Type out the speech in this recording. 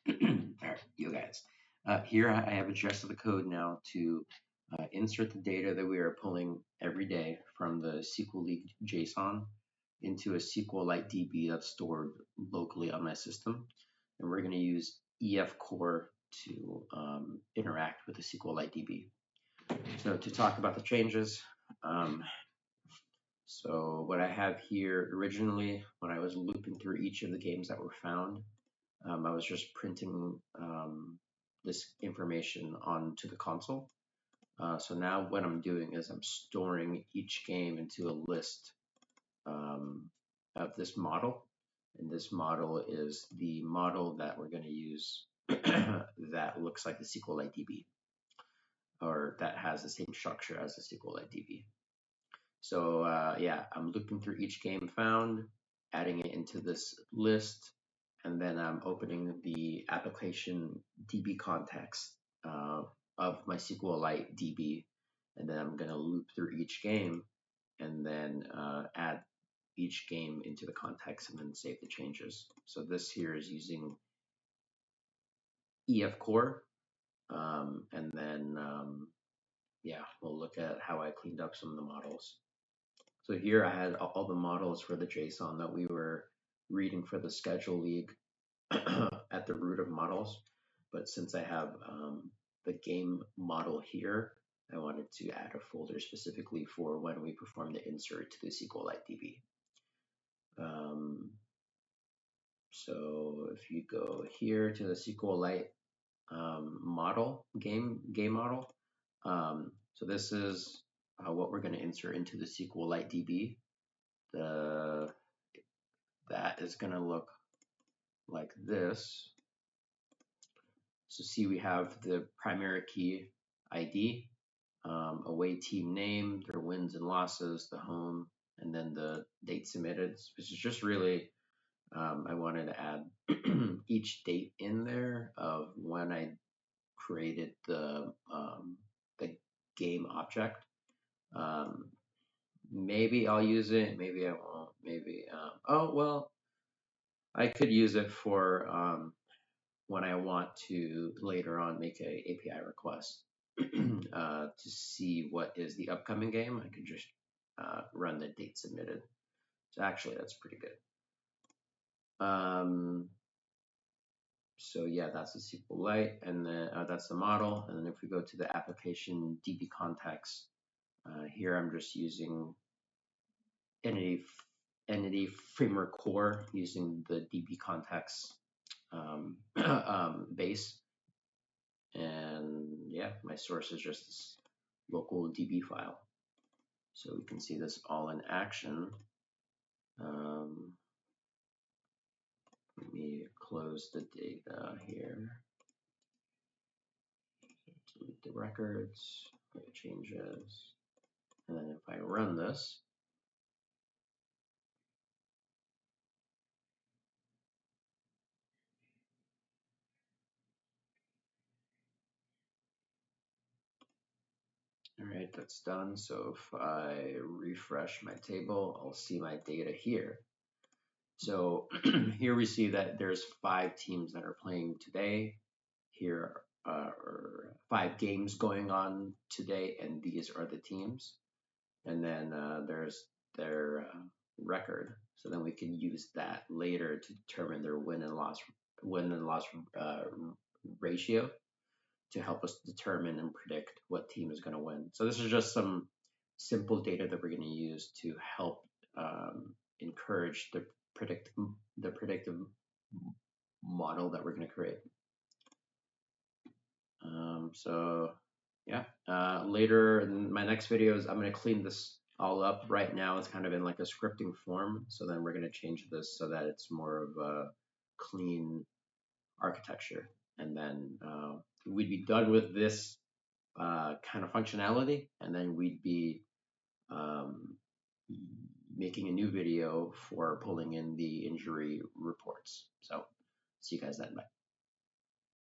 Alright, you guys. Here I have adjusted the code now to insert the data that we are pulling every day from the SQLite JSON into a SQLite DB that's stored locally on my system. And we're going to use EF Core to interact with the SQLite DB. So to talk about the changes, so what I have here originally, when I was looping through each of the games that were found, I was just printing this information onto the console. So now what I'm doing is I'm storing each game into a list of this model. And this model is the model that we're going to use that looks like the SQLite DB, or that has the same structure as the SQLite DB. So yeah, I'm looking through each game found, adding it into this list, and then I'm opening the application DB context of my SQLite DB, and then I'm going to loop through each game, and then add each game into the context, and then save the changes. So this here is using EF Core, and then yeah, we'll look at how I cleaned up some of the models. So here I had all the models for the JSON that we were reading for the schedule league at the root of models. But since I have the game model here, I wanted to add a folder specifically for when we perform the insert to the SQLite DB. So if you go here to the SQLite model, game model, so this is what we're going to insert into the SQLite DB. That is going to look like this. So see, we have the primary key ID, away team name, their wins and losses, the home, and then the date submitted, which is just really, I wanted to add each date in there of when I created the game object. Maybe I'll use it, maybe I won't, maybe, oh, well, I could use it for when I want to later on make a API request to see what is the upcoming game. I could just run the date submitted. So actually, that's pretty good. So yeah, that's the SQLite, and then that's the model. And then if we go to the application DB context, here I'm just using entity framework core using the DB context base. And yeah, my source is just this local DB file. So we can see this all in action. Let me close the data here. Delete the records, make changes. And then if I run this, all right, that's done. So if I refresh my table, I'll see my data here. So here we see that there's 5 teams that are playing today. Here are 5 games going on today, and these are the teams. And then there's their record. So then we can use that later to determine their win and loss ratio to help us determine and predict what team is going to win. So this is just some simple data that we're going to use to help encourage the predictive model that we're going to create. So yeah, later in my next videos, I'm going to clean this all up. Right now, it's kind of in like a scripting form. So then we're going to change this so that it's more of a clean architecture. And then we'd be done with this kind of functionality. And then we'd be making a new video for pulling in the injury reports. So see you guys then. Bye.